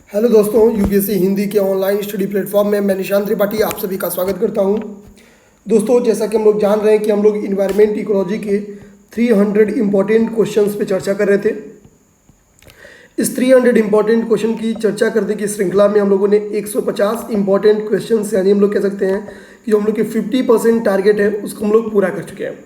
Hello दोस्तों, UPSC Hindi के online study platform में मैं निशांत त्रिपाठी आप सभी का स्वागत करता हूं। दोस्तों, जैसा कि हम लोग जान रहे हैं कि हम लोग इन्वायरमेंट इकोलॉजी के 300 इंपॉर्टेंट क्वेश्चंस पे चर्चा कर रहे थे। इस 300 इंपॉर्टेंट क्वेश्चन की चर्चा करने की श्रृंखला में हम लोगों ने 150 इंपॉर्टेंट क्वेश्चंस यानी हम लोग कह सकते हैं कि जो हम लोग के 50% टारगेट है उसको हम लोग पूरा कर चुके हैं।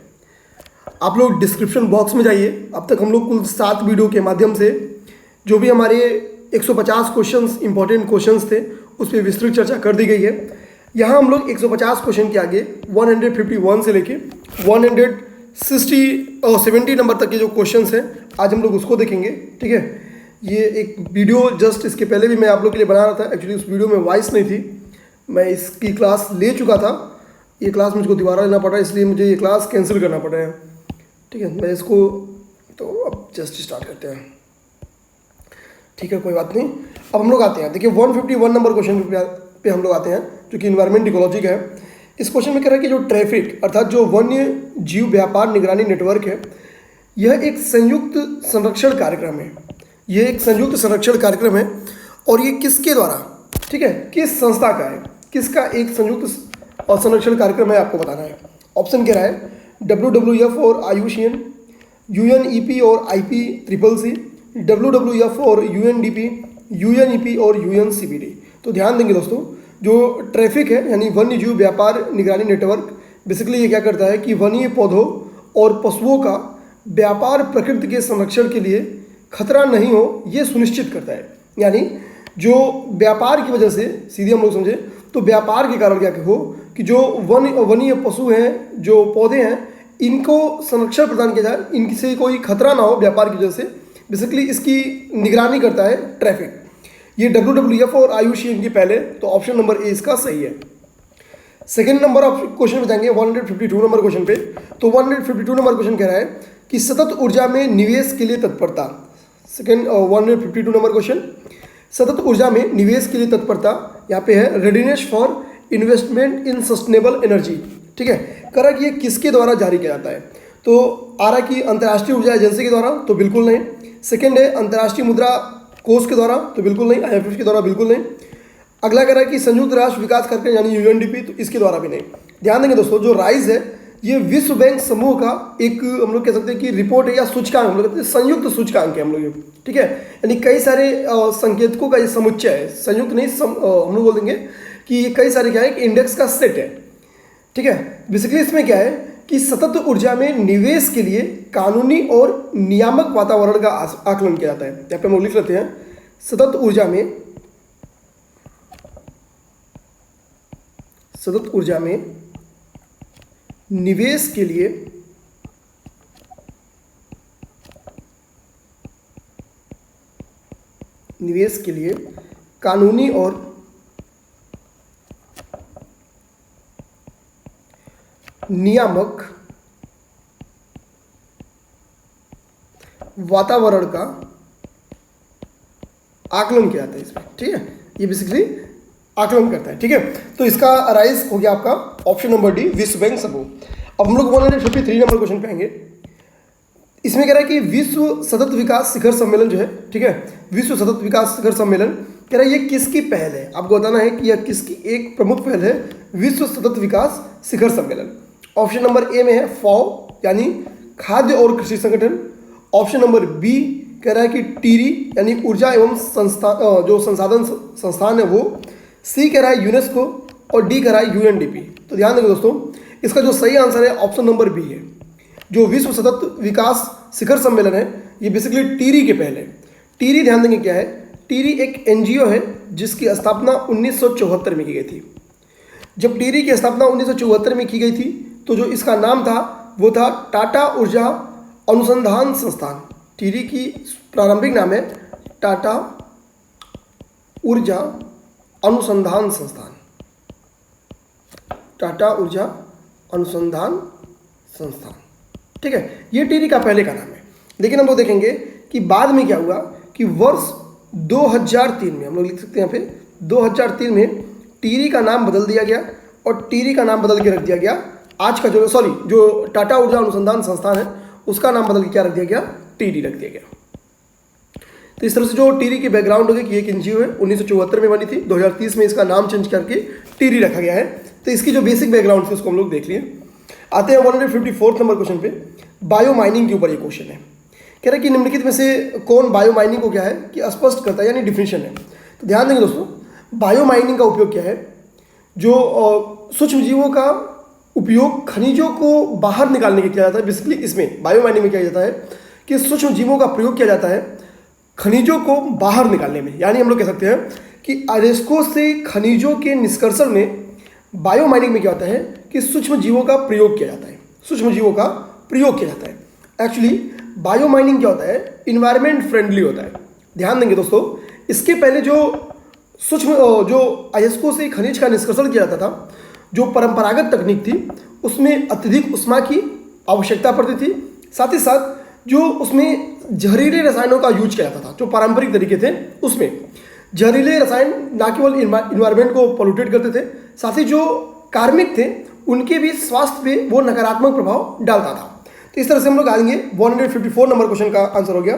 आप लोग डिस्क्रिप्शन बॉक्स में जाइए। अब तक हम लोग कुल 7 वीडियो के माध्यम से जो भी हमारे 150 क्वेश्चंस इंपॉर्टेंट क्वेश्चंस थे उस पर विस्तृत चर्चा कर दी गई है। यहाँ हम लोग 150 क्वेश्चन के आगे 151 से लेके 170 नंबर तक के जो क्वेश्चंस हैं आज हम लोग उसको देखेंगे। ठीक है, ये एक वीडियो जस्ट इसके पहले भी मैं आप लोग के लिए बना रहा था। एक्चुअली उस वीडियो में वॉइस नहीं थी, मैं इसकी क्लास ले चुका था। ये क्लास मुझको दोबारा लेना पड़ रहा है, इसलिए मुझे ये क्लास कैंसिल करना पड़ रहा है। ठीक है, मैं इसको तो अब जस्ट स्टार्ट करते हैं। ठीक है, कोई बात नहीं। अब हम लोग आते हैं, देखिए 151 नंबर क्वेश्चन पे हम लोग आते हैं जो कि इन्वायरमेंट इकोलॉजी का है। इस क्वेश्चन में कह रहा है कि जो ट्रैफिक अर्थात जो वन्य जीव व्यापार निगरानी नेटवर्क है, यह एक संयुक्त संरक्षण कार्यक्रम है। यह एक संयुक्त संरक्षण कार्यक्रम है और ये किसके द्वारा, ठीक है, किस संस्था का है, किसका एक संयुक्त संरक्षण कार्यक्रम है आपको बताना है। ऑप्शन कह रहा है WWF और IUCN, UNEP और IPCCC, WWF और UNDP, UNEP और UNCPD। तो ध्यान देंगे दोस्तों, जो ट्रैफिक है यानी वन्य जीव व्यापार निगरानी नेटवर्क, बेसिकली ये क्या करता है कि वन्य पौधों और पशुओं का व्यापार प्रकृति के संरक्षण के लिए खतरा नहीं हो ये सुनिश्चित करता है। यानी जो व्यापार की वजह से, सीधे हम लोग समझे तो व्यापार के कारण क्या हो कि जो वन्य पशु हैं, जो पौधे हैं, इनको संरक्षण प्रदान किया जाए, इनसे कोई खतरा ना हो व्यापार की वजह से। बेसिकली इसकी निगरानी करता है ट्रैफिक। ये WWF और IUCN की पहले, तो ऑप्शन नंबर ए इसका सही है। सेकेंड नंबर क्वेश्चन पे जाएंगे 152 नंबर क्वेश्चन पे। तो 152 नंबर क्वेश्चन कह रहा है कि सतत ऊर्जा में निवेश के लिए तत्परता। 152 नंबर क्वेश्चन, सतत ऊर्जा में निवेश के लिए तत्परता, यहाँ पे है readiness for investment in sustainable energy. ठीक है, कह रहा कि ये किसके द्वारा जारी किया जाता है। तो आ रहा कि अंतर्राष्ट्रीय ऊर्जा एजेंसी के द्वारा, तो बिल्कुल नहीं। सेकेंड है अंतर्राष्ट्रीय मुद्रा कोष के द्वारा, तो बिल्कुल नहीं। IMF के द्वारा बिल्कुल नहीं। अगला कह रहा है कि संयुक्त राष्ट्र विकास कार्यक्रम यानी UNDP, तो इसके द्वारा भी नहीं। ध्यान देंगे दोस्तों, जो राइज है ये विश्व बैंक समूह का एक हम लोग कह सकते हैं कि रिपोर्ट है या सूचकांक, हम लोग कहते हैं संयुक्त सूचकांक है हम लोग ये। ठीक है, यानी कई सारे संकेतकों का ये समुच्चय है, संयुक्त नहीं, हम लोग बोल देंगे कि ये कई सारे क्या है, इंडेक्स का सेट है। ठीक है, बेसिकली इसमें क्या है कि सतत ऊर्जा में निवेश के लिए कानूनी और नियामक वातावरण का आकलन किया जाता है। यहाँ पे हम लोग लिख लेते हैं, सतत ऊर्जा में निवेश के लिए कानूनी और नियामक वातावरण का आकलन किया जाता है इसमें। ठीक है, ये बेसिकली आकलन करता है। ठीक है, तो इसका राइज हो गया आपका ऑप्शन नंबर डी, विश्व बैंक समूह। अब हम लोग 153 नंबर क्वेश्चन पे आएंगे। इसमें कह रहा है कि विश्व सतत विकास शिखर सम्मेलन जो है, ठीक है, विश्व सतत विकास शिखर सम्मेलन कह रहा है ये किसकी पहल है। आपको बताना है कि यह किसकी एक प्रमुख पहल है, विश्व सतत विकास शिखर सम्मेलन। ऑप्शन नंबर ए में है FAO यानी खाद्य और कृषि संगठन। ऑप्शन नंबर बी कह रहा है कि टीरी यानी ऊर्जा एवं जो संसाधन संस्थान है वो। सी कह रहा है यूनेस्को और डी कह रहा है UNDP। तो ध्यान देंगे दोस्तों, इसका जो सही आंसर है ऑप्शन नंबर बी है। जो विश्व सतत विकास शिखर सम्मेलन है ये बेसिकली टीरी के पहले। टीरी ध्यान देंगे क्या है, टीरी एक NGO है जिसकी स्थापना 1974 में की गई थी। जब टीरी की स्थापना 1974 में की गई थी तो जो इसका नाम था वो था टाटा ऊर्जा अनुसंधान संस्थान। टीरी की प्रारंभिक नाम है टाटा ऊर्जा अनुसंधान संस्थान, टाटा ऊर्जा अनुसंधान संस्थान। ठीक है, ये टीरी का पहले का नाम है। लेकिन हम लोग देखेंगे कि बाद में क्या हुआ कि वर्ष 2003 में, हम लोग लिख सकते हैं यहाँ पे 2003 में टीरी का नाम बदल दिया गया और टीरी का नाम बदल के रख दिया गया आज का जो टाटा ऊर्जा अनुसंधान संस्थान है उसका नाम बदल के क्या रख दिया गया, टीडी रख दिया गया। तो इस तरह से जो टीरी की बैकग्राउंड होगी कि एक एनजीओ है, 1974 में बनी थी, 2030 में इसका नाम चेंज करके टीरी रखा गया है। तो इसकी जो बेसिक बैकग्राउंड थी उसको हम लोग देख लिए। आते हैं 154 नंबर क्वेश्चन पे। बायो माइनिंग के ऊपर ये क्वेश्चन है। कह रहा है कि निम्नलिखित में से कौन बायो माइनिंग को क्या है कि स्पष्ट करता है, यानी डिफिनेशन है। तो ध्यान देंगे दोस्तों, बायो माइनिंग का उपयोग क्या है, जो सूक्ष्म जीवों का उपयोग खनिजों को बाहर निकालने के किया जाता है। बेसिकली इसमें बायो माइनिंग में क्या जाता है कि सूक्ष्म जीवों का प्रयोग किया जाता है खनिजों को बाहर निकालने में। यानी हम लोग कह सकते हैं कि अरेस्को से खनिजों के निष्कर्षण में बायो माइनिंग में क्या होता है कि सूक्ष्म जीवों का प्रयोग किया जाता है, सूक्ष्म जीवों का प्रयोग किया जाता है। एक्चुअली बायो माइनिंग क्या होता है, इन्वायरमेंट फ्रेंडली होता है। ध्यान देंगे दोस्तों, इसके पहले जो अरेस्को से खनिज का निष्कर्षण किया जाता था, जो परंपरागत तकनीक थी, उसमें अत्यधिक उष्मा की आवश्यकता पड़ती थी। साथ ही साथ जो उसमें जहरीले रसायनों का यूज किया जाता था, जो पारंपरिक तरीके थे उसमें जहरीले रसायन ना केवल इन्वायरमेंट को पोल्यूटेड करते थे, साथ ही जो कार्मिक थे उनके भी स्वास्थ्य पे वो नकारात्मक प्रभाव डालता था। तो इस तरह से हम लोग आएंगे 154 नंबर क्वेश्चन का आंसर हो गया।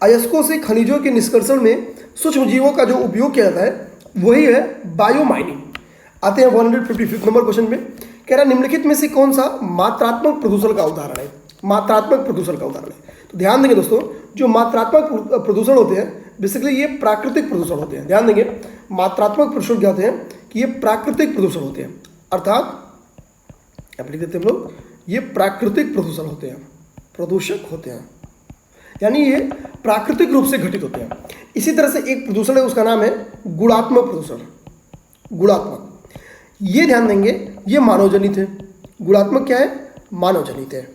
अयस्को से खनिजों के निष्कर्षण में सूक्ष्म जीवों का जो उपयोग किया जाता है वही है बायो माइनिंग। आते हैं 155 नंबर क्वेश्चन में। कह रहा है निम्नलिखित में से कौन सा मात्रात्मक प्रदूषण का उदाहरण है, मात्रात्मक प्रदूषण का उदाहरण है। तो ध्यान देंगे दोस्तों, जो मात्रात्मक प्रदूषण होते हैं बेसिकली ये प्राकृतिक प्रदूषण होते हैं। ध्यान देंगे, मात्रात्मक प्रदूषण क्या होते हैं कि ये प्राकृतिक प्रदूषण होते हैं, अर्थात लिख देते हैं हम लोग, ये प्राकृतिक प्रदूषण होते हैं, प्रदूषक होते हैं, यानी ये प्राकृतिक रूप से घटित होते हैं। इसी तरह से एक प्रदूषण है, उसका नाम है गुणात्मक प्रदूषण। गुणात्मक, ये ध्यान देंगे, ये मानवजनित है। गुणात्मक क्या है, मानवजनित है।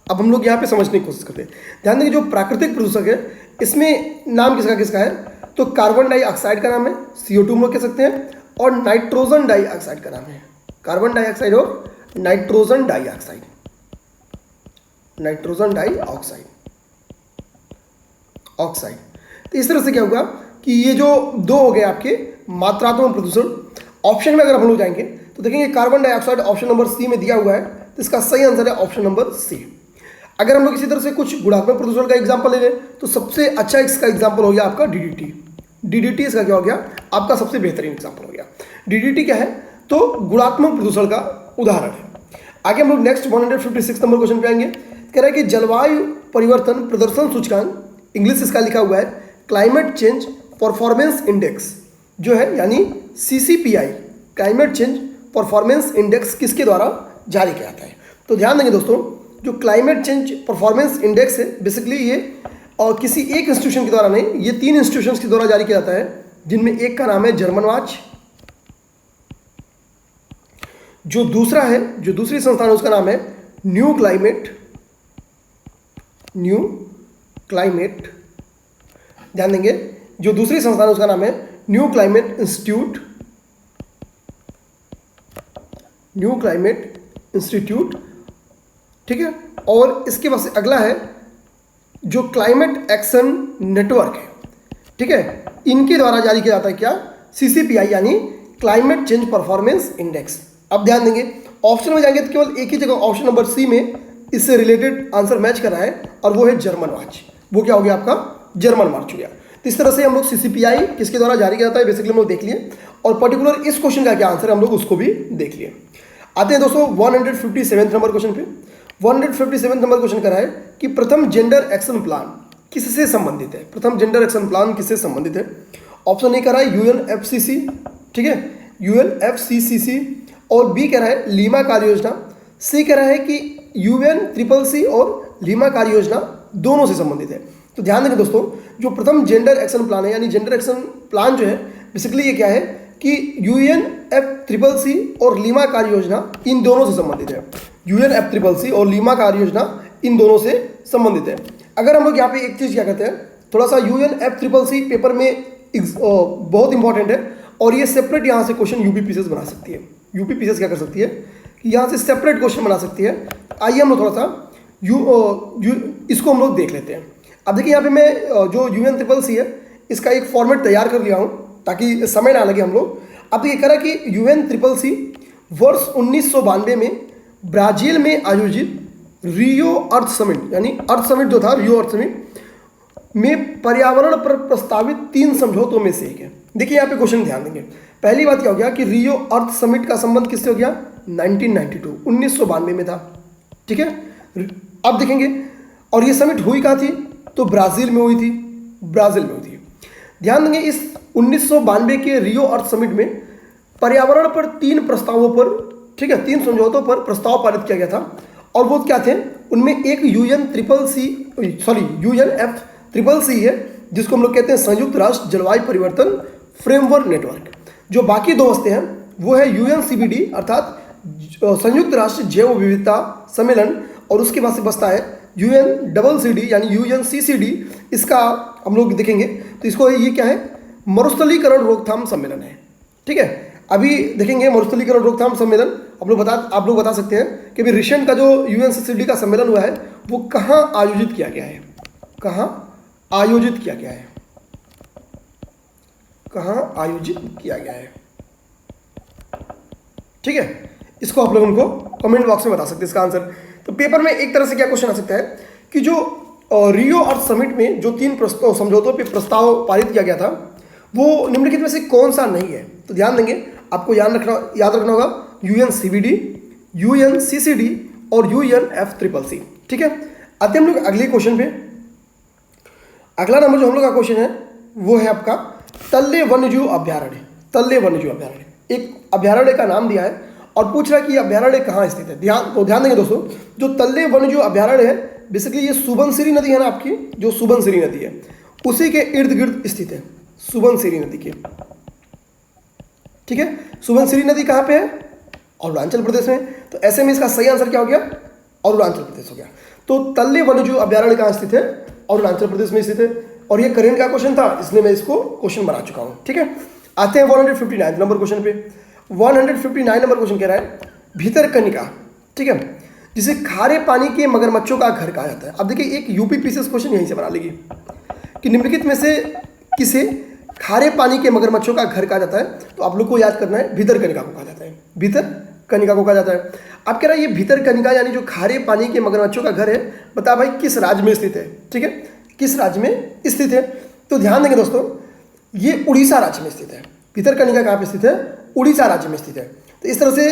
अब हम लोग यहाँ पे समझने की कोशिश करते हैं। ध्यान देंगे, जो प्राकृतिक प्रदूषक है इसमें नाम किसका किसका है, तो कार्बन डाइऑक्साइड का नाम है, CO2 हम लोग कह सकते हैं, और नाइट्रोजन डाइऑक्साइड का नाम है, कार्बन डाइऑक्साइड और nitrogen dioxide, nitrogen dioxide oxide. तो इस तरह से क्या होगा कि ये जो दो हो गए आपके मात्रात्मक प्रदूषण। ऑप्शन में अगर हम लोग जाएंगे तो देखेंगे carbon dioxide option number C में दिया हुआ है, तो इसका सही आंसर है ऑप्शन नंबर सी। अगर हम लोग इसी तरह से कुछ गुणात्मक प्रदूषण का एग्जाम्पल ले लें तो सबसे अच्छा इसका एग्जाम्पल हो गया आपका DDT। DDT इसका क्या हो गया, आपका सबसे बेहतरीन एग्जाम्पल हो गया। DDT क्या है, तो गुणात्मक प्रदूषण का उदाहरण है। आगे हम लोग नेक्स्ट 156 नंबर क्वेश्चन पे आएंगे। कह रहा है कि जलवायु परिवर्तन प्रदर्शन सूचकांक, इंग्लिश इसका लिखा हुआ है क्लाइमेट चेंज परफॉर्मेंस इंडेक्स जो है, यानी CCPI, climate change performance index किसके द्वारा जारी किया जाता है। तो ध्यान देंगे दोस्तों, जो क्लाइमेट चेंज परफॉर्मेंस इंडेक्स है बेसिकली ये और किसी एक इंस्टीट्यूशन के द्वारा नहीं, ये 3 इंस्टीट्यूशंस के द्वारा जारी किया जाता है, जिनमें एक का नाम है जर्मन वॉच, जो दूसरा है, जो दूसरी संस्थान है उसका नाम है न्यू क्लाइमेट, ध्यान देंगे, जो दूसरी संस्थान है उसका नाम है न्यू क्लाइमेट इंस्टीट्यूट, ठीक है। और इसके बाद से अगला है जो क्लाइमेट एक्शन नेटवर्क है, ठीक है, इनके द्वारा जारी किया जाता है क्या, CCPI यानी क्लाइमेट चेंज परफॉर्मेंस इंडेक्स। अब ध्यान देंगे, ऑप्शन में जाएंगे तो केवल एक ही जगह ऑप्शन नंबर सी में इससे रिलेटेड आंसर मैच कर रहा है, और वो है जर्मन वॉच। वो क्या हो गया आपका, जर्मन वॉच हो गया। तो इस तरह से हम लोग CCPI किसके द्वारा जारी किया जाता है बेसिकली हम लोग देख लिए, और पर्टिकुलर इस क्वेश्चन का क्या आंसर है हम लोग उसको भी देख लिए। आते हैं दोस्तों 157 नंबर क्वेश्चन पे। 157 नंबर क्वेश्चन कर रहा है कि प्रथम जेंडर एक्शन प्लान किससे संबंधित है, प्रथम जेंडर एक्शन प्लान किससे संबंधित है। ऑप्शन ए कह रहा है UNFCCC, ठीक है, UNFCCC, और बी कह रहा है लीमा कार्य योजना, सी कह रहा है कि UNCCC और लीमा कार्य योजना दोनों से संबंधित है। तो ध्यान देंगे दोस्तों, जो प्रथम जेंडर एक्शन प्लान है, यानी जेंडर एक्शन प्लान जो है बेसिकली ये क्या है कि UNFCCC और लीमा कार्य योजना इन दोनों से संबंधित है। UNFCCC और लीमा कार्य योजना इन दोनों से संबंधित है। अगर हम लोग यहाँ पे एक चीज़ क्या कहते हैं, थोड़ा सा UNFCCC पेपर में बहुत इंपॉर्टेंट है, और ये सेपरेट यहाँ से क्वेश्चन UPPCS बना सकती है। UPPCS क्या कर सकती है कि यहाँ से सेपरेट क्वेश्चन बना सकती है। आइए हम लोग थोड़ा सा इसको हम लोग देख लेते हैं। अब देखिए यहाँ पे मैं जो UNCCC है इसका एक फॉर्मेट तैयार कर लिया हूँ ताकि समय ना लगे हम लोग। अब ये कह रहा है कि UNCCC वर्ष 1992 में ब्राज़ील में आयोजित रियो अर्थ समिट, यानी अर्थ समिट जो था, रियो अर्थ समिट, में पर्यावरण पर प्रस्तावित 3 समझौतों में से एक है। देखिए यहाँ पे क्वेश्चन ध्यान देंगे। पहली बात क्या हो गया कि रियो अर्थ समिट का संबंध किससे हो गया? 1992 में था, ठीक है। अब देखेंगे, और ये समिट हुई कहाँ थी? तो ब्राजील में हुई थी, ब्राजील में हुई थी। ध्यान देंगे, इस 1992 के रियो अर्थ समिट में पर्यावरण पर 3 प्रस्तावों पर, ठीक है, 3 समझौतों पर प्रस्ताव पारित किया गया था। और वो क्या थे? उनमें एक UNFCCC है, जिसको हम लोग कहते हैं संयुक्त राष्ट्र जलवायु परिवर्तन फ्रेमवर्क नेटवर्क। जो बाकी 2 बचते हैं वो है UNCBD अर्थात संयुक्त राष्ट्र जैव विविधता सम्मेलन, और उसके बाद से बचता है UNCCD यानी UNCCD। इसका हम लोग देखेंगे तो इसको ये क्या है? मरुस्थलीकरण रोकथाम सम्मेलन है, ठीक है। अभी देखेंगे मरुस्थलीकरण रोकथाम सम्मेलन आप लोग बता सकते हैं कि अभी रिसेंट का जो UNCCD का सम्मेलन हुआ है वो कहाँ आयोजित किया गया है? कहाँ आयोजित किया गया है? कहाँ आयोजित किया गया है? ठीक है, इसको आप लोग उनको कमेंट बॉक्स में बता सकते हैं इसका आंसर। तो पेपर में एक तरह से क्या क्वेश्चन आ सकता है कि जो रियो अर्थ समिट में जो 3 समझौतों पे प्रस्ताव पारित किया गया था वो निम्नलिखित में से कौन सा नहीं है? तो ध्यान देंगे, आपको याद रखना होगा UNCBD, UNCCD और UNFCCC, ठीक है। आते हम लोग अगले क्वेश्चन पे। अगला नंबर जो हम लोग का क्वेश्चन है वो है आपका तल्ले वन्यजीव अभ्यारण्य। तल्ले वन्यजीव अभ्यारण्य, एक अभ्यारण्य का नाम दिया है और पूछ रहा है कि ये अभ्यारण्य कहाँ स्थित है। ध्यान देंगे दोस्तों, जो तल्ले वन्यजीव अभ्यारण्य है बेसिकली ये सुबनसिरी नदी है ना आपकी, जो सुबनसिरी नदी है उसी के इर्द गिर्द स्थित है, सुबनसिरी नदी के, ठीक है। सुबनसिरी नदी कहाँ पे है? अरुणाचल प्रदेश में। तो ऐसे में इसका सही आंसर क्या हो गया? अरुणाचल प्रदेश हो गया। तो तल्ले वन्यजीव अभ्यारण्य कहाँ स्थित है? अरुणाचल प्रदेश में स्थित है। और ये करेंट का क्वेश्चन था इसलिए मैं इसको क्वेश्चन बना चुका हूँ, ठीक है। आते हैं 159 नंबर क्वेश्चन पे। 159 नंबर क्वेश्चन कह रहा है भितरकनिका, ठीक है, जिसे खारे पानी के मगरमच्छों का घर कहा जाता है। अब देखिए एक UPPCS क्वेश्चन यहीं से बना लेगी कि निम्नलिखित में से किसे खारे पानी के मगरमच्छों का घर कहा जाता है? तो आप लोग को याद करना है भितरकनिका को कहा जाता है, भितरकनिका को कहा जाता है। अब कह रहा है ये भितरकनिका यानी जो खारे पानी के मगरमच्छों का घर है, बता भाई किस राज्य में स्थित है, ठीक है, किस राज्य में स्थित है? तो ध्यान देंगे दोस्तों, ये उड़ीसा राज्य में स्थित है। भितरकनिका कहाँ पे स्थित है? उड़ीसा राज्य में स्थित है। तो इस तरह से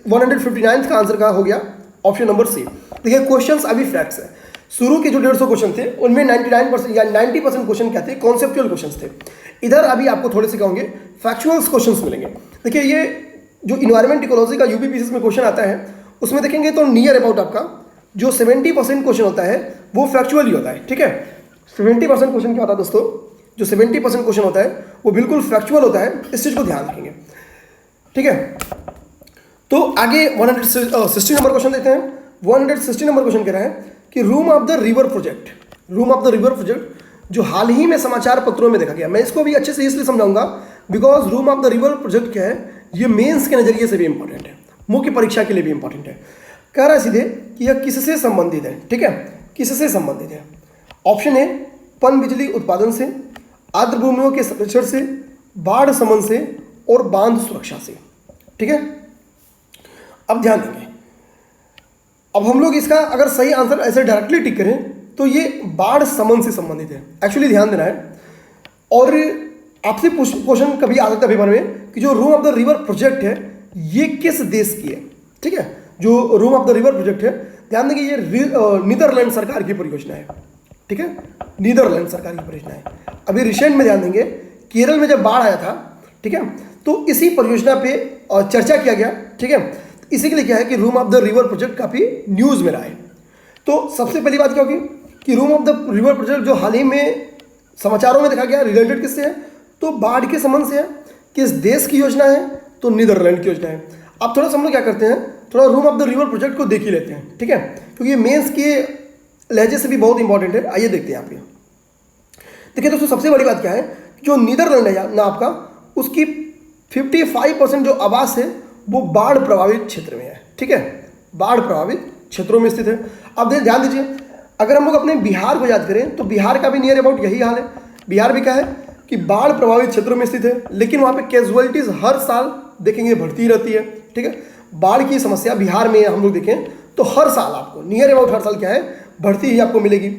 159 का आंसर कहाँ हो गया? Option number C. देखिए क्वेश्चंस अभी फैक्ट्स है। शुरू के जो 150 क्वेश्चन थे उनमें 99% या 90% क्वेश्चन क्या थे? कॉन्सेप्चुअल क्वेश्चन थे। इधर अभी आपको थोड़े से कहूँगे फैक्चुअल्स क्वेश्चंस मिलेंगे। देखिए ये जो इन्वायरमेंट इकोलॉजी का UPPCS में क्वेश्चन आता है उसमें देखेंगे तो नियर अबाउट आपका जो 70% क्वेश्चन होता है वो फैक्चुअल ही होता है, ठीक है। 70% क्वेश्चन क्या होता है दोस्तों? जो 70% क्वेश्चन होता है वो बिल्कुल फैक्चुअल होता है, इस चीज़ को ध्यान रखेंगे, ठीक है। तो आगे 160 नंबर क्वेश्चन देखते हैं। 160 नंबर क्वेश्चन कह रहा है कि room of the river project जो हाल ही में समाचार पत्रों में देखा गया। मैं इसको भी अच्छे से इसलिए समझाऊंगा because room of the river project क्या है, ये मेंस के नजरिए से भी इंपॉर्टेंट है, मुख्य परीक्षा के लिए भी इंपॉर्टेंट है। कह रहा है सीधे कि यह किससे संबंधित है, ठीक है, किससे संबंधित है? ऑप्शन ए पन बिजली उत्पादन से, आर्द्र भूमियों के संरक्षण से, बाढ़ शमन से और बांध सुरक्षा से, ठीक है। अब ध्यान देंगे, अब हम लोग इसका अगर सही आंसर ऐसे डायरेक्टली टिक करें तो ये बाढ़ शमन से संबंधित है। एक्चुअली ध्यान देना है। और आपसे क्वेश्चन कभी आ सकता है पेपर में कि जो room of the river project है ये किस देश की है, ठीक है। जो room of the river project है, ध्यान देंगे ये नीदरलैंड सरकार की परियोजना है, ठीक है, नीदरलैंड सरकार की परियोजना है। अभी रिसेंट में ध्यान देंगे केरल में जब बाढ़ आया था, ठीक है, तो इसी परियोजना पे चर्चा किया गया, ठीक है। इसी के लिए क्या है कि room of the river project काफ़ी न्यूज़ में रहा है। तो सबसे पहली बात क्या होगी कि room of the river project जो हाल ही में समाचारों में देखा गया रिलेटेड किससे है? तो बाढ़ के संबंध से है। किस देश की योजना है? तो नीदरलैंड की योजना है। अब थोड़ा सा हम लोग क्या करते हैं, थोड़ा room of the river project को देख ही लेते हैं, ठीक है, क्योंकि ये मेंस के लहजे से भी बहुत इंपॉर्टेंट है। आइए देखते हैं आप। देखिए दोस्तों सबसे बड़ी बात क्या है, जो नीदरलैंड है ना आपका, उसकी 55% जो आवास है वो बाढ़ प्रभावित क्षेत्र में है, ठीक है, बाढ़ प्रभावित क्षेत्रों में स्थित है। अब ध्यान दीजिए, अगर हम लोग अपने बिहार को याद करें तो बिहार का भी नियर अबाउट यही हाल है। बिहार भी क्या है कि बाढ़ प्रभावित क्षेत्रों में स्थित है, लेकिन वहाँ पे कैजुअलिटीज हर साल देखेंगे बढ़ती रहती है, ठीक है। बाढ़ की समस्या बिहार में हम लोग देखें तो हर साल आपको नियर अबाउट हर साल क्या है, बढ़ती ही आपको मिलेगी।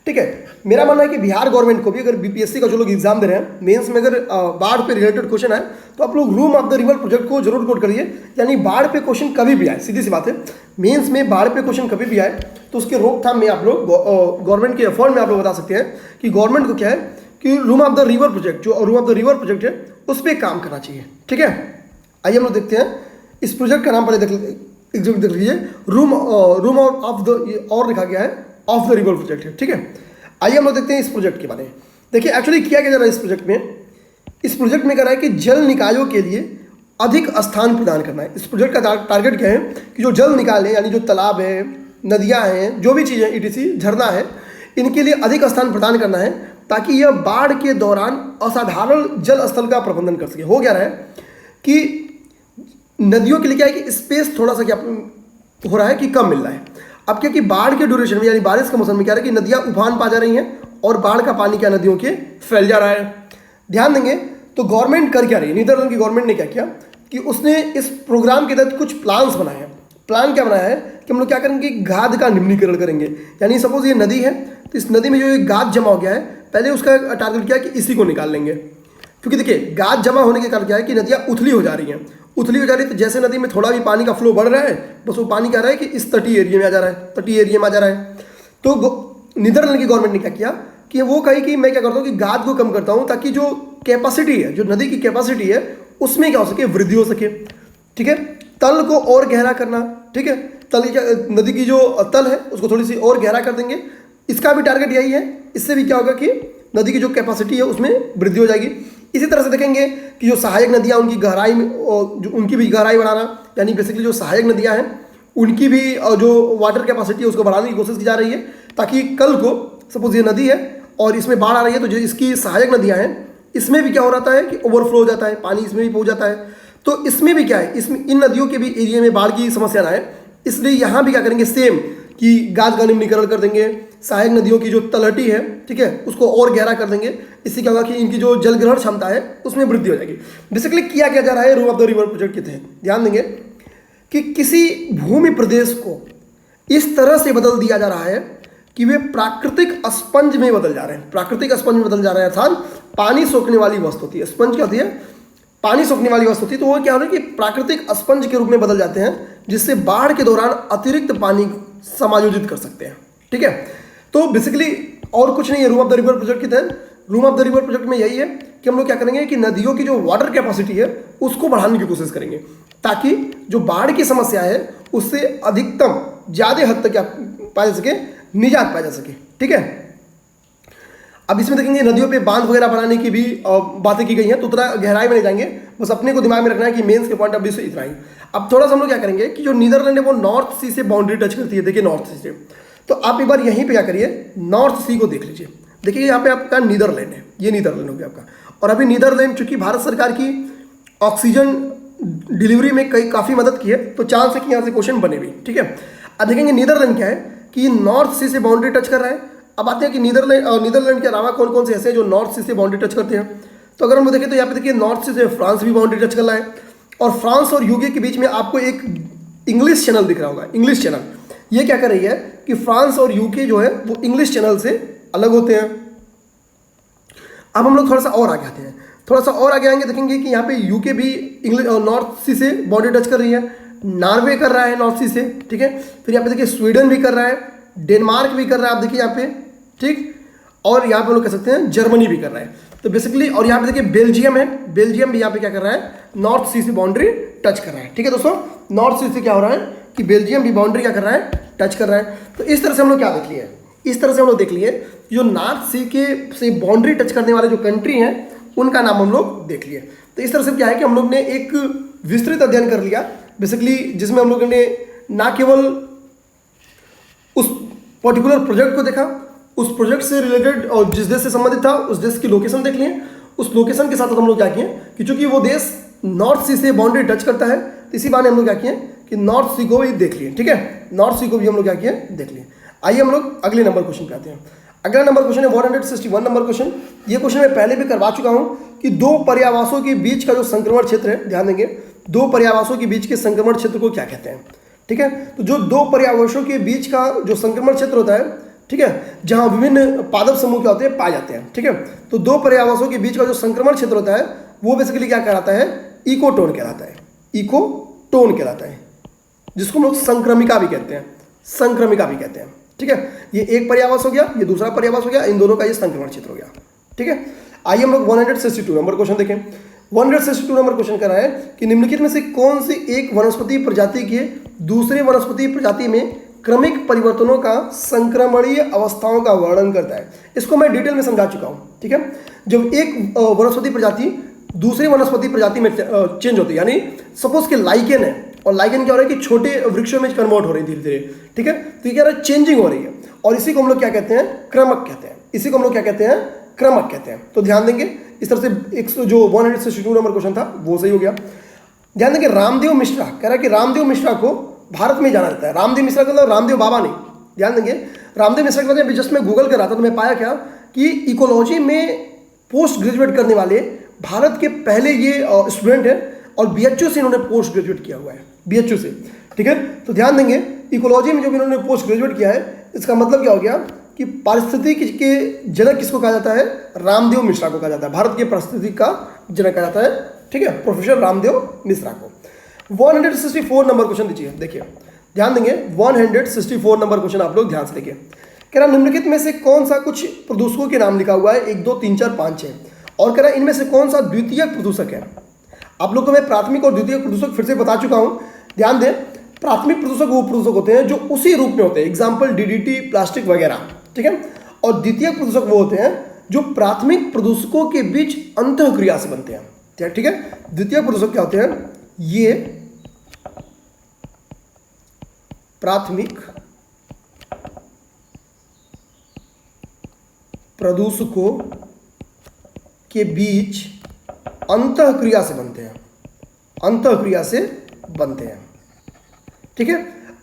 ठीक है। मेरा मानना है कि बिहार गवर्नमेंट को भी, अगर बीपीएससी का जो लोग एग्जाम दे रहे हैं, मेंस में अगर बाढ़ पे रिलेटेड क्वेश्चन है तो आप लोग room of the river project को जरूर नोट करिए। यानी बाढ़ पे क्वेश्चन कभी भी आए, सीधी सी बात है, मेंस में बाढ़ पे क्वेश्चन कभी भी आए तो उसके रोकथाम में आप लोग गवर्नमेंट के एफर्ट में आप लोग बता सकते हैं कि गवर्नमेंट को क्या है कि room of the river project, जो room of the river project है उस पर काम करना चाहिए। ठीक है, आइए हम लोग देखते हैं इस प्रोजेक्ट का नाम पहले देख लीजिए, रूम ऑफ द, और लिखा गया है ऑफ द रिवर प्रोजेक्ट है। ठीक है, आइए हम लोग देखते हैं इस प्रोजेक्ट के बारे में। देखिए एक्चुअली किया क्या जा रहा है इस प्रोजेक्ट में। इस प्रोजेक्ट में कह रहा है कि जल निकायों के लिए अधिक स्थान प्रदान करना है। इस प्रोजेक्ट का टारगेट क्या है कि जो जल निकाय है, यानी जो तालाब है, नदियां हैं, जो भी चीज़ें ईटीसी झरना है, इनके लिए अधिक स्थान प्रदान करना है ताकि यह बाढ़ के दौरान असाधारण जल स्थल का प्रबंधन कर सके। हो क्या रहा है कि नदियों के लिए क्या है कि स्पेस थोड़ा सा क्या हो रहा है कि कम मिल रहा है। अब क्या कि बाढ़ के ड्यूरेशन में, यानी बारिश के मौसम में क्या है कि नदियां उफान पा जा रही हैं और बाढ़ का पानी क्या नदियों के फैल जा रहा है। ध्यान देंगे तो गवर्नमेंट कर क्या रही है, नीदरलैंड की गवर्नमेंट ने क्या किया कि उसने इस प्रोग्राम के तहत कुछ प्लान्स बनाए हैं। प्लान क्या बनाया है कि हम लोग क्या करेंगे, गाद का निम्नीकरण करेंगे। यानी सपोज ये नदी है तो इस नदी में जो एक गाद जमा हो गया है, पहले उसका टारगेट क्या है कि इसी को निकाल लेंगे। क्योंकि देखिए गाद जमा होने के कारण क्या है कि नदियाँ उथली हो जा रही हैं, उथली हो जा रही है तो जैसे नदी में थोड़ा भी पानी का फ्लो बढ़ रहा है, बस वो पानी क्या रहा है कि इस तटीय एरिया में आ जा रहा है, तटीय एरिया में आ जा रहा है। तो नीदरलैंड की गवर्नमेंट ने क्या किया कि वो कही कि मैं क्या करता हूँ कि गाद को कम करता हूँ ताकि जो कैपेसिटी है, जो नदी की कैपेसिटी है उसमें क्या हो सके, वृद्धि हो सके। ठीक है, तल को और गहरा करना। ठीक है, तल नदी की जो तल है उसको थोड़ी सी और गहरा कर देंगे, इसका भी टारगेट यही है। इससे भी क्या होगा कि नदी की जो कैपेसिटी है उसमें वृद्धि हो जाएगी। इसी तरह से देखेंगे कि जो सहायक नदियाँ उनकी गहराई में, जो उनकी भी गहराई बढ़ाना, यानी बेसिकली जो सहायक नदियाँ हैं उनकी भी जो वाटर कैपेसिटी है उसको बढ़ाने की कोशिश की जा रही है ताकि कल को सपोज ये नदी है और इसमें बाढ़ आ रही है तो जो इसकी सहायक नदियाँ हैं इसमें भी क्या हो रहा है कि ओवरफ्लो हो जाता है, पानी इसमें भी पहुँच जाता है। तो इसमें भी क्या है, इसमें इन नदियों के भी एरिया में बाढ़ की समस्या ना है, इसलिए यहाँ भी क्या करेंगे सेम कि गाद का निम्नीकरण कर देंगे, सहायक नदियों की जो तलहटी है, ठीक है, उसको और गहरा कर देंगे। इससे क्या होगा कि इनकी जो जल ग्रहण क्षमता है उसमें वृद्धि हो जाएगी। बेसिकली किया क्या जा रहा है room of the river project के तहत, ध्यान देंगे कि किसी भूमि प्रदेश को इस तरह से बदल दिया जा रहा है कि वे प्राकृतिक स्पंज में बदल जा रहे हैं। प्राकृतिक स्पंज में बदल जा रहे हैं अर्थात पानी सोखने वाली वस्तु होती है। स्पंज क्या होती है, पानी सोखने वाली वस्तु होती है। तो वो क्या हो रहा है कि प्राकृतिक स्पंज के रूप में बदल जाते हैं जिससे बाढ़ के दौरान अतिरिक्त पानी समायोजित कर सकते हैं। ठीक है, तो बेसिकली और कुछ नहीं है room of the river project के तहत। Room of the river project में यही है कि हम लोग क्या करेंगे कि नदियों की जो वाटर कैपेसिटी है उसको बढ़ाने की कोशिश करेंगे ताकि जो बाढ़ की समस्या है उससे अधिकतम ज़्यादा हद तक क्या पाया जा सके, निजात पाया जा सके। ठीक है, अब इसमें देखेंगे नदियों पे बांध वगैरह बनाने की भी बातें की गई हैं, तो उतना गहराई में नहीं जाएंगे, बस अपने को दिमाग में रखना है कि मेंस के पॉइंट ऑफ व्यू से इतना ही। अब थोड़ा सा हम लोग क्या करेंगे कि जो नीदरलैंड है वो नॉर्थ सी से बाउंड्री टच करती है। देखिए नॉर्थ सी से, तो आप एक बार यहीं पे क्या करिए, नॉर्थ सी को देख लीजिए। देखिए यहाँ पे आपका नीदरलैंड है, ये नीदरलैंड हो गया आपका। और अभी नीदरलैंड चूंकि भारत सरकार की ऑक्सीजन डिलीवरी में काफ़ी मदद की है, तो चांस है कि यहाँ से क्वेश्चन बने भी। ठीक है, अब देखेंगे नीदरलैंड क्या है कि ये नॉर्थ सी से बाउंड्री टच कर रहा है। अब आते हैं कि नीदरलैंड के अलावा कौन कौन से ऐसे हैं जो नॉर्थ सी से बाउंड्री टच करते हैं। तो अगर हम देखें तो यहाँ पे देखिए नॉर्थ सी से फ्रांस भी बाउंड्री टच कर रहा है, और फ्रांस और यूके के बीच में आपको एक इंग्लिश चैनल दिख रहा होगा। इंग्लिश चैनल ये क्या कर रही है कि फ्रांस और यूके जो है वो इंग्लिश चैनल से अलग होते हैं। अब हम लोग थोड़ा सा और आगे आते हैं, थोड़ा सा और आगे आएंगे, देखेंगे कि यहाँ पे यूके भी इंग्लिश नॉर्थ सी से बाउंड्री टच कर रही है, नॉर्वे कर रहा है नॉर्थ सी से। ठीक है, फिर यहाँ पे देखिए स्वीडन भी कर रहा है, डेनमार्क भी कर रहा है, आप देखिए यहाँ पे, ठीक, और यहाँ पे लोग कह सकते हैं जर्मनी भी कर रहा है। तो बेसिकली और यहाँ पे देखिए बेल्जियम है, बेल्जियम भी यहाँ पे क्या कर रहा है, नॉर्थ सी से बाउंड्री टच कर रहा है। ठीक है दोस्तों, नॉर्थ सी से क्या हो रहा है कि बेल्जियम भी बाउंड्री क्या कर रहा है, टच कर रहा है। तो इस तरह से हम लोग क्या देख लिए, इस तरह से हम लोग देख लिए जो नॉर्थ सी के से बाउंड्री टच करने वाले जो कंट्री हैं उनका नाम हम लोग देख लिए। तो इस तरह से क्या है कि हम लोग ने एक विस्तृत अध्ययन कर लिया बेसिकली, जिसमें हम लोगों ने ना केवल उस पर्टिकुलर प्रोजेक्ट को देखा, उस प्रोजेक्ट से रिलेटेड और जिस देश से संबंधित था उस देश की लोकेशन देख लिए। उस लोकेशन के साथ हम लोग क्या किए कि चूंकि वो देश नॉर्थ सी से बाउंड्री टच करता है, तो इसी बारे हम लोग क्या किए कि नॉर्थ सी को भी देख लिए। ठीक है, नॉर्थ सी को भी हम लोग क्या किए, देख लिए। आइए हम लोग अगले नंबर क्वेश्चन पे आते हैं। अगला नंबर क्वेश्चन है 161 नंबर क्वेश्चन। ये क्वेश्चन मैं पहले भी करवा चुका हूँ कि दो पर्यावासों के बीच का जो संक्रमण क्षेत्र है, ध्यान देंगे, दो पर्यावासों के बीच के संक्रमण क्षेत्र को क्या कहते हैं। ठीक है, तो जो दो पर्यावसों के बीच का जो संक्रमण क्षेत्र होता है, ठीक है, जहां विभिन्न पादप समूह क्या होते हैं पाए जाते हैं। ठीक है, तो दो पर्यावासों के बीच का जो संक्रमण क्षेत्र होता है वो बेसिकली क्या कहलाता है, इकोटोन कहलाता है, इकोटोन कहलाता है, जिसको हम लोग संक्रमिका भी कहते हैं, संक्रमिका भी कहते हैं। ठीक है, ये एक पर्यावास हो गया, ये दूसरा पर्यावास हो गया, इन दोनों का ये संक्रमण क्षेत्र हो गया। ठीक है, आइए हम लोग 162 नंबर क्वेश्चन देखें। 162 नंबर क्वेश्चन कर रहा है कि निम्नलिखित में से कौन सी एक वनस्पति प्रजाति के दूसरे वनस्पति प्रजाति में क्रमिक परिवर्तनों का संक्रमणीय अवस्थाओं का वर्णन करता है। इसको मैं डिटेल में समझा चुका हूं। ठीक है, जब एक वनस्पति प्रजाति दूसरी वनस्पति प्रजाति में चेंज होती है, यानी सपोज कि लाइकेन है और लाइकेन क्या हो रहा है कि छोटे वृक्षों में कन्वर्ट हो रही है धीरे धीरे। ठीक है, तो ये क्या रहा है, चेंजिंग हो रही है, और इसी को हम लोग क्या कहते हैं, क्रमक कहते हैं। इसी को हम लोग क्या कहते हैं, क्रमक कहते हैं। तो ध्यान देंगे इस तरह से एक जो 162 नंबर क्वेश्चन था वो सही हो गया। ध्यान देंगे रामदेव मिश्रा कह रहा है कि रामदेव मिश्रा को भारत में जाना जाता है। रामदेव मिश्रा का मतलब रामदेव बाबा नहीं, ध्यान देंगे रामदेव मिश्रा के बारे में जस्ट मैं गूगल कर रहा था तो मैं पाया क्या कि इकोलॉजी में पोस्ट ग्रेजुएट करने वाले भारत के पहले ये स्टूडेंट है, और बीएचयू से इन्होंने पोस्ट ग्रेजुएट किया हुआ है, बीएचयू से। ठीक है, तो ध्यान देंगे इकोलॉजी में जो भी इन्होंने पोस्ट ग्रेजुएट किया है, इसका मतलब क्या हो गया कि पारिस्थितिकी के जनक किसको कहा जाता है, रामदेव मिश्रा को कहा जाता है, भारत के पारिस्थितिकी का जनक कहा जाता है। ठीक है, प्रोफेसर रामदेव मिश्रा को। 164 नंबर क्वेश्चन दीजिए, देखिए ध्यान देंगे 164 नंबर क्वेश्चन आप लोग ध्यान से देखिए। कह रहा निम्नलिखित में से कौन सा कुछ प्रदूषकों के नाम लिखा हुआ है, 1 2 3 4 5 6, और कह रहा इनमें से कौन सा द्वितीयक प्रदूषक है। आप लोग को मैं प्राथमिक और द्वितीयक प्रदूषक फिर से बता चुका हूं, ध्यान दें। प्राथमिक प्रदूषक वो प्रदूषक होते हैं जो उसी रूप में होते हैं, एग्जाम्पल डीडीटी, प्लास्टिक वगैरह। ठीक है, और द्वितीयक प्रदूषक वो होते हैं जो प्राथमिक प्रदूषकों के बीच अंतःक्रिया से बनते हैं। ठीक है, द्वितीयक प्रदूषक क्या होते हैं, ये प्राथमिक प्रदूषकों के बीच अंतःक्रिया से बनते हैं, अंतःक्रिया से बनते हैं। ठीक है,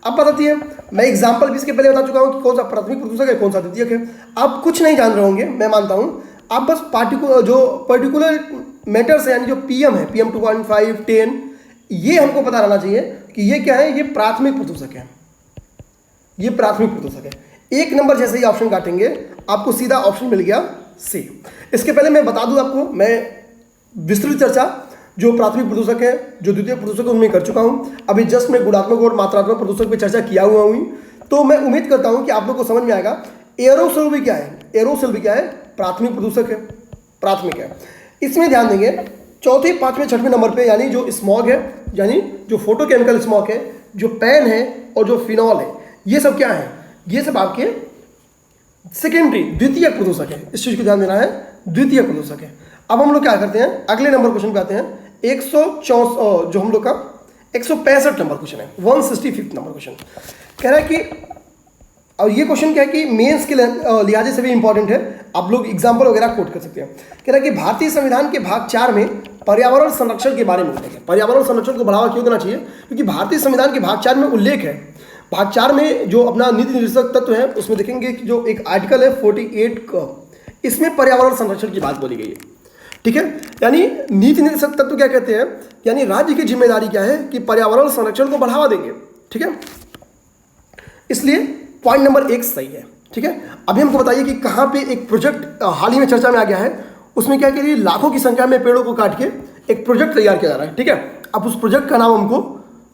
अब बताती है, मैं एग्जांपल भी इसके पहले बता चुका हूं कि कौन सा प्राथमिक प्रदूषक है, कौन सा द्वितीयक है। आप कुछ नहीं जान रहे होंगे, मैं मानता हूं, आप बस पर्टिकुलर मैटर्स है, यानी जो पीएम है, PM 2.5 10, ये हमको पता रहना चाहिए कि ये क्या है, ये प्राथमिक प्रदूषक है, ये प्राथमिक प्रदूषक है। एक नंबर जैसे ही ऑप्शन काटेंगे आपको सीधा ऑप्शन मिल गया सी। इसके पहले मैं बता दूं आपको, मैं विस्तृत चर्चा जो प्राथमिक प्रदूषक है, जो द्वितीय प्रदूषक है, उनमें कर चुका हूं। अभी जस्ट मैं गुणात्मक और मात्रात्मक प्रदूषक पे चर्चा किया हुआ हूं, तो मैं उम्मीद करता हूं कि आप लोग को समझ में आएगा। एरोसोल भी क्या है, एरोसोल भी क्या है, प्राथमिक प्रदूषक है, प्राथमिक है। इसमें ध्यान देंगे चौथे, पांचवें, छठवें नंबर पे, यानी जो स्मॉग है, यानी जो फोटोकेमिकल स्मॉग है, जो पैन है और जो फिनॉल है, ये सब क्या है, ये सब आपके सेकेंडरी द्वितीय प्रदूषक है। इस चीज को ध्यान देना है, द्वितीय प्रदूषक है। अब हम लोग क्या करते हैं, अगले नंबर क्वेश्चन पे आते हैं। 164 जो हम लोग का 165 नंबर क्वेश्चन है, 165 नंबर क्वेश्चन कह रहा है कि, और ये क्वेश्चन क्या है कि मेंस के लिहाजे से भी इंपॉर्टेंट है, आप लोग एग्जाम्पल वगैरह कोट कर सकते हैं। कह रहा है कि भारतीय संविधान के भाग 4 में पर्यावरण संरक्षण के बारे में उल्लेख है। पर्यावरण संरक्षण को बढ़ावा क्यों देना चाहिए, क्योंकि भारतीय संविधान के भाग 4 में उल्लेख है। भाग 4 में जो अपना नीति निर्देशक तत्व है, उसमें देखेंगे कि जो एक आर्टिकल है 48 का, इसमें पर्यावरण संरक्षण की बात बोली गई है। ठीक है, यानी नीति निर्देशक तत्व क्या कहते हैं, यानी राज्य की जिम्मेदारी क्या है कि पर्यावरण संरक्षण को बढ़ावा देंगे। ठीक है, इसलिए पॉइंट नंबर 1 सही है। ठीक है, अभी हमको बताइए कि कहाँ पे एक प्रोजेक्ट हाल ही में चर्चा में आ गया है, उसमें क्या करिए, लाखों की संख्या में पेड़ों को काट के एक प्रोजेक्ट तैयार किया जा रहा है। ठीक है, अब उस प्रोजेक्ट का नाम हमको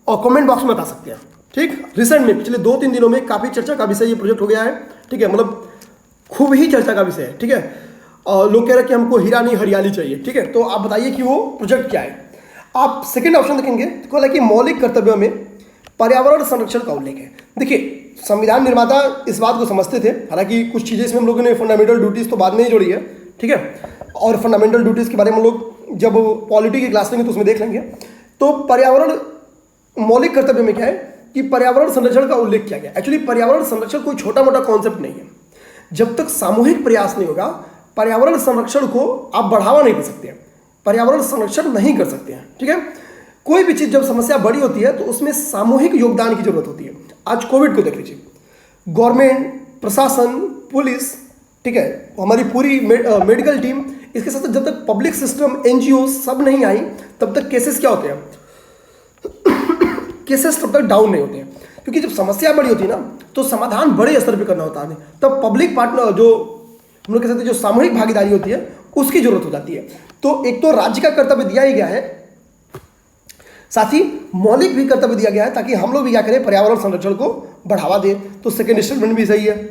और कमेंट बॉक्स में बता सकते हैं। ठीक, रिसेंट में पिछले 2-3 दिनों में काफी चर्चा का विषय ये प्रोजेक्ट हो गया है। ठीक है, मतलब खूब ही चर्चा का विषय है। ठीक है, और लोग कह रहे हैं कि हमको हीरा नहीं हरियाली चाहिए। ठीक है, तो आप बताइए कि वो प्रोजेक्ट क्या है। आप सेकंड ऑप्शन देखेंगे तो बोला कि मौलिक कर्तव्यों में पर्यावरण संरक्षण का उल्लेख है। देखिए, संविधान निर्माता इस बात को समझते थे, हालांकि कुछ चीजें इसमें हम लोगों ने फंडामेंटल ड्यूटीज तो बाद में ही जोड़ी है। ठीक है, और फंडामेंटल ड्यूटीज के बारे में हम लोग जब पॉलिटी की क्लास लेंगे तो उसमें देख लेंगे। तो पर्यावरण मौलिक कर्तव्य में क्या है कि पर्यावरण संरक्षण का उल्लेख किया गया। एक्चुअली पर्यावरण संरक्षण कोई छोटा मोटा कॉन्सेप्ट नहीं है। जब तक सामूहिक प्रयास नहीं होगा, पर्यावरण संरक्षण को आप बढ़ावा नहीं दे सकते हैं, पर्यावरण संरक्षण नहीं कर सकते हैं। ठीक है, कोई भी चीज जब समस्या बड़ी होती है तो उसमें सामूहिक योगदान की जरूरत होती है। आज कोविड को देख लीजिए, गवर्नमेंट, प्रशासन, पुलिस, ठीक है, हमारी पूरी मेडिकल टीम, इसके साथ जब तक पब्लिक सिस्टम, एनजीओ सब नहीं आई, तब तक केसेस क्या होते हैं, केसेस तब तक डाउन नहीं होते हैं। क्योंकि जब समस्या बड़ी होती है ना तो समाधान बड़े स्तर पर करना होता है, तब पब्लिक पार्टनर जो हम लोग कह सकते हैं जो सामूहिक भागीदारी होती है उसकी जरूरत हो जाती है। तो एक तो राज्य का कर्तव्य दिया ही गया है, साथ ही मौलिक भी कर्तव्य दिया गया है ताकि हम लोग भी क्या करें, पर्यावरण संरक्षण को बढ़ावा दें। तो सेकेंड स्टेटमेंट भी सही है।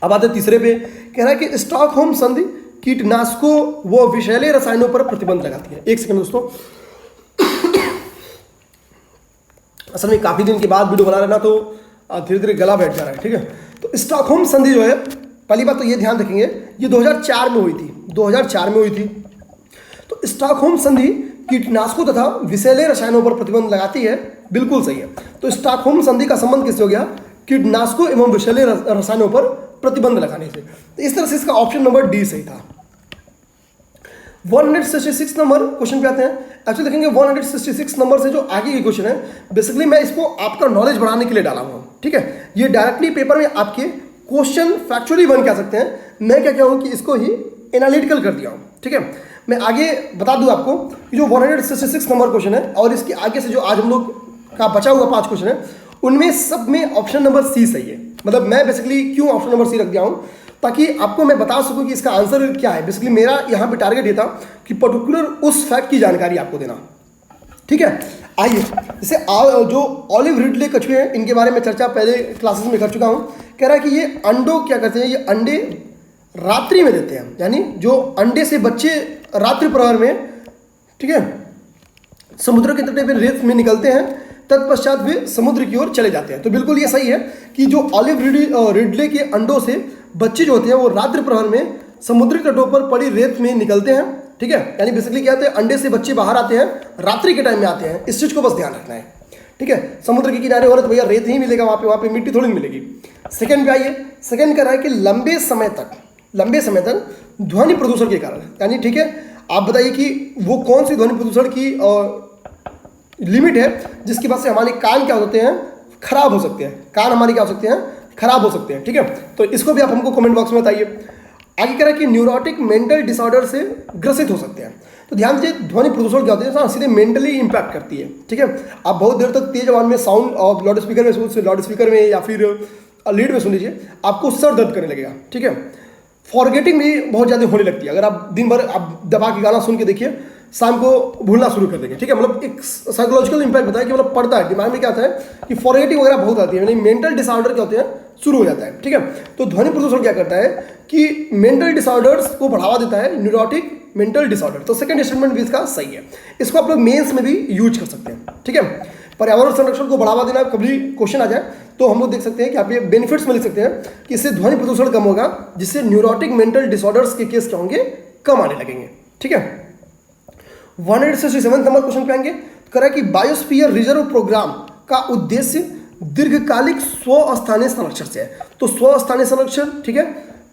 अब आते तीसरे पे, कह रहा है कि स्टॉकहोम संधि कीटनाशकों व विषैले रसायनों पर प्रतिबंध लगाती है। एक सेकंड दोस्तों, असल में काफी दिन के बाद वीडियो बना रहे ना तो धीरे धीरे गला बैठ जा रहा है, ठीक है। तो स्टॉकहोम संधि जो है, पहली बात तो ये ध्यान रखेंगे, ये 2004 में हुई थी, 2004 में हुई थी। तो स्टॉकहोम संधि कीटनाशकों तथा विषैले रसायनों पर प्रतिबंध लगाती है, बिल्कुल सही है। तो स्टॉकहोम संधि का संबंध किससे हो गया, कीटनाशकों एवं विषैले रसायनों पर प्रतिबंध लगाने से। तो इस तरह से इसका ऑप्शन नंबर डी सही था। 166 नंबर क्वेश्चन पे आते हैं। एक्चुअली देखेंगे 166 नंबर से जो आगे की क्वेश्चन है, बेसिकली मैं इसको आपका नॉलेज बढ़ाने के लिए डाला हुआ हूँ, ठीक है। ये डायरेक्टली पेपर में आपके क्वेश्चन फैक्चुअली बन कह सकते हैं। मैं क्या कहूँ कि इसको ही एनालिटिकल कर दिया हूँ, ठीक है। मैं आगे बता दूं आपको कि जो 166 नंबर क्वेश्चन है और इसके आगे से जो आज हम लोग का बचा हुआ 5 क्वेश्चन है, उनमें सब में ऑप्शन नंबर सी सही है। मतलब मैं बेसिकली क्यों ऑप्शन नंबर सी रख दिया हूँ, ताकि आपको मैं बता सकूं कि इसका आंसर क्या है। बेसिकली मेरा यहाँ पे टारगेट ये था कि पर्टिकुलर उस फैक्ट की जानकारी आपको देना, ठीक है। आइए, जैसे जो ऑलिव रिडले कछुए हैं, इनके बारे में चर्चा पहले क्लासेस में कर चुका हूँ। कह रहा है कि ये अंडों क्या करते हैं, ये अंडे रात्रि में देते हैं, यानी जो अंडे से बच्चे रात्रि प्रहर में, ठीक है, समुद्र के तट पर रेत में निकलते हैं, तत्पश्चात वे समुद्र की ओर चले जाते हैं। तो बिल्कुल ये सही है कि जो ऑलिव रिडले के अंडों से बच्चे जो होते हैं वो रात्रि प्रहर में समुद्री तटों पर पड़ी रेत में निकलते हैं, ठीक है। यानी बेसिकली क्या होता है, अंडे से बच्चे बाहर आते हैं, रात्रि के टाइम में आते हैं। इस चीज को बस ध्यान रखना है, ठीक है। समुद्र के किनारे हो रहे तो भैया रेत ही मिलेगा, वहां पे मिट्टी थोड़ी मिलेगी। सेकंड पे आइए, सेकंड कह रहा है कि लंबे समय तक ध्वनि प्रदूषण के कारण, यानी ठीक है, आप बताइए कि वो कौन सी ध्वनि प्रदूषण की लिमिट है जिसकी वजह से हमारे कान क्या होते हैं, खराब हो सकते हैं। कान हमारे क्या हो सकते हैं, खराब हो सकते हैं, ठीक है। तो इसको भी आप हमको कमेंट बॉक्स में बताइए। आगे कह रहा है कि न्यूरोटिक मेंटल डिसऑर्डर से ग्रसित हो सकते हैं। तो ध्यान दीजिए, ध्वनि प्रदूषण क्या होती है, सीधे मेंटली इंपैक्ट करती है, ठीक है। आप बहुत देर तक तेज आवाज में साउंड और लाउड स्पीकर में या फिर लीड में सुन लीजिए, आपको सर दर्द करने लगेगा, ठीक है। फॉरगेटिंग भी बहुत ज़्यादा होने लगती है। अगर आप दिन भर आप दबा के गाना सुन के देखिए, शाम को भूलना शुरू कर देंगे, ठीक है। मतलब एक साइकोलॉजिकल इंपैक्ट बताया कि मतलब पड़ता है दिमाग में, क्या आता है कि फॉरगेटिंग वगैरह बहुत आती है, यानी मेंटल डिसऑर्डर क्या होते हैं, शुरू हो जाता है, ठीक है। तो ध्वनि प्रदूषण क्या करता है कि मेंटल डिसऑर्डर्स को बढ़ावा देता है, न्यूरोटिक मेंटल डिसऑर्डर। तो सेकंड स्टेटमेंट भी इसका सही है। इसको आप लोग मेंस में भी यूज कर सकते हैं, ठीक है। पर्यावरण संरक्षण को बढ़ावा देना, कभी क्वेश्चन आ जाए तो हम लोग देख सकते हैं कि आप ये बेनिफिट्स में लिख सकते हैं कि इससे ध्वनि प्रदूषण कम होगा, जिससे न्यूरोटिक मेंटल डिसऑर्डर्स के केस क्या होंगे, कम आने लगेंगे, ठीक है। 167 नंबर क्वेश्चन पे आएंगे। कह रहा है कि बायोस्फीयर रिजर्व प्रोग्राम का उद्देश्य दीर्घकालिक स्वस्थानीय संरक्षण से है। तो स्वस्थानीय संरक्षण, ठीक है,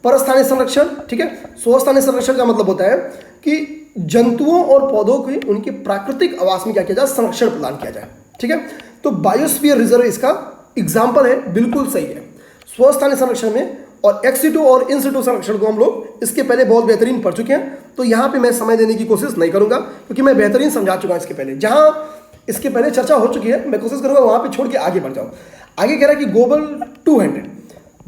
परस्थानीय संरक्षण, ठीक है। स्वस्थानीय संरक्षण का मतलब होता है कि जंतुओं और पौधों के उनके प्राकृतिक आवास में क्या किया जाए, संरक्षण प्रदान किया जाए, ठीक है। तो बायोस्फीयर रिजर्व इसका एग्जाम्पल है, बिल्कुल सही है। स्वस्थानीय संरक्षण में और एक्सिटू और इनसिटू संरक्षण को हम लोग इसके पहले बहुत बेहतरीन पढ़ चुके हैं, तो यहाँ पे मैं समय देने की कोशिश नहीं करूंगा क्योंकि मैं बेहतरीन समझा चुका हूँ इसके पहले। जहाँ इसके पहले चर्चा हो चुकी है, मैं कोशिश करूंगा वहाँ पे छोड़ के आगे बढ़ जाऊँ। आगे कह रहा है कि ग्लोबल 200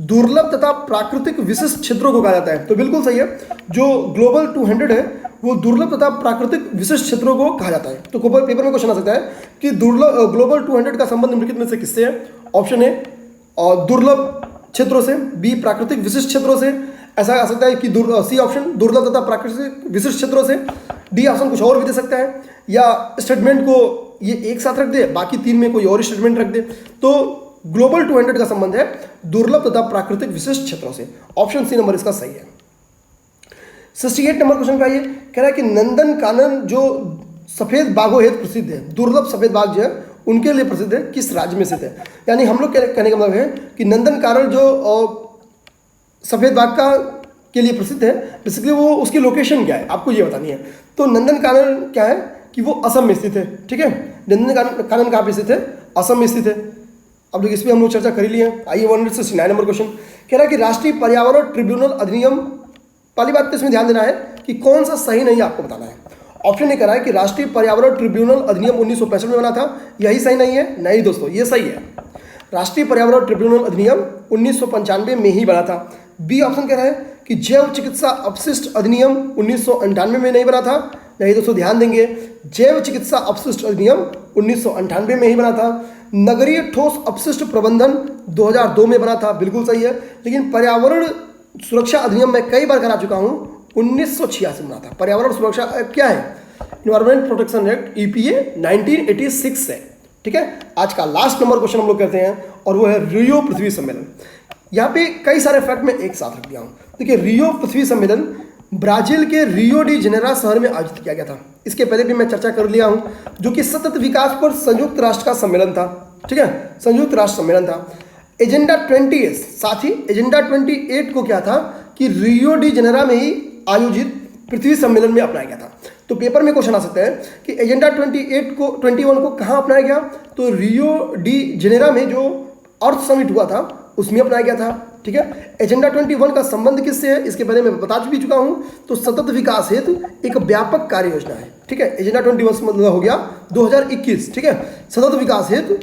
दुर्लभ तथा प्राकृतिक विशिष्ट क्षेत्रों को कहा जाता है। तो बिल्कुल सही है, जो ग्लोबल 200 है वो दुर्लभ तथा प्राकृतिक विशिष्ट क्षेत्रों को कहा जाता है। तो पेपर में क्वेश्चन आ सकता है कि ग्लोबल 200 का संबंध निम्नलिखित में से किससे है। ऑप्शन ए दुर्लभ क्षेत्रों से, बी प्राकृतिक विशिष्ट क्षेत्रों से, ऐसा आ सकता है कि सी ऑप्शन दुर्लभ तथा प्राकृतिक विशिष्ट क्षेत्रों से, डी ऑप्शन कुछ और भी दे सकता है, या स्टेटमेंट को ये एक साथ रख दे, बाकी 3 में कोई और स्टेटमेंट रख दे। तो ग्लोबल 200 का संबंध है दुर्लभ तथा प्राकृतिक विशिष्ट क्षेत्रों से। ऑप्शन सी नंबर इसका सही है। 68 नंबर क्वेश्चन पे आइए। कह रहा है कि नंदन कानन जो सफेद बाघों हेतु प्रसिद्ध है, दुर्लभ सफेद बाघ जो है उनके लिए प्रसिद्ध है, किस राज्य में स्थित है। यानी हम लोग कहने का मतलब है कि नंदन कानन जो सफेद बाघ का के लिए प्रसिद्ध है, बेसिकली वो उसकी लोकेशन क्या है आपको ये बतानी है। तो नंदन कानन क्या है कि वो असम में स्थित है, ठीक है। नंदन कानन कहाँ पे स्थित है, असम में स्थित है। अब लोग इस पर हम लोग चर्चा कर ही लिए। आइए 169 नंबर क्वेश्चन। कह रहा है कि राष्ट्रीय पर्यावरण ट्रिब्यूनल अधिनियम, पहली बात तो इसमें ध्यान देना है कि कौन सा सही नहीं आपको बताना है। ऑप्शन ने करा है कि राष्ट्रीय पर्यावरण ट्रिब्यूनल अधिनियम 1965 में बना था। यही सही नहीं है? नहीं दोस्तों, ये सही है। राष्ट्रीय पर्यावरण ट्रिब्यूनल अधिनियम 1995 में ही बना था। बी ऑप्शन कह रहा है कि जैव चिकित्सा अपशिष्ट अधिनियम 1998 में नहीं बना था। नहीं दोस्तों, ध्यान देंगे, जैव चिकित्सा अपशिष्ट अधिनियम 1998 में ही बना था। नगरीय ठोस अपशिष्ट प्रबंधन 2002 में बना था, बिल्कुल सही है। लेकिन पर्यावरण सुरक्षा अधिनियम मैं कई बार करा चुका हूं, 1986 में बना था। पर्यावरण सुरक्षा क्या है? इन्वायरमेंट प्रोटेक्शन एक्ट, EPA 1986 है। ठीक है, आज का लास्ट नंबर क्वेश्चन हम लोग करते हैं और वो है रियो पृथ्वी सम्मेलन। यहाँ पे कई सारे फैक्ट मैं एक साथ रख दिया हूँ। देखिए, रियो पृथ्वी सम्मेलन ब्राजील के रियो डी जेनेरो शहर में आयोजित किया गया था। इसके पहले भी मैं चर्चा कर लिया हूँ, जो कि सतत विकास पर संयुक्त राष्ट्र का सम्मेलन था। ठीक है, संयुक्त राष्ट्र सम्मेलन था। एजेंडा 28, साथ ही एजेंडा 28 को क्या था कि रियो डी जेनेरो में ही आयोजित पृथ्वी सम्मेलन में अपनाया गया था। तो पेपर में क्वेश्चन आ सकता है कि एजेंडा 21 को कहाँ अपनाया गया? तो रियो डी जेनेरो में जो अर्थ समिट हुआ था उसमें अपनाया गया था। ठीक है, एजेंडा 21 का संबंध किससे है? इसके पहले मैं बता भी चुका हूं। तो सतत विकास हेतु एक व्यापक कार्य योजना है। ठीक है, एजेंडा 21 मतलब हो गया 2021। ठीक है, सतत विकास हेतु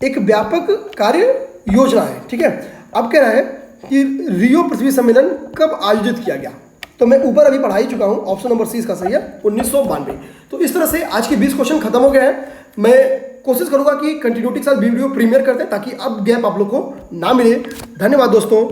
एक व्यापक कार्य योजना है। ठीक है, अब कह रहा है कि रियो पृथ्वी सम्मेलन कब आयोजित किया गया? तो मैं ऊपर अभी पढ़ा ही चुका हूं, ऑप्शन नंबर सी इसका सही है, 1992। तो इस तरह से आज के 20 क्वेश्चन खत्म हो गए हैं। मैं कोशिश करूंगा कि कंटिन्यूटी के साथ वीडियो प्रीमियर करते हैं ताकि अब गैप आप लोग को ना मिले। धन्यवाद दोस्तों।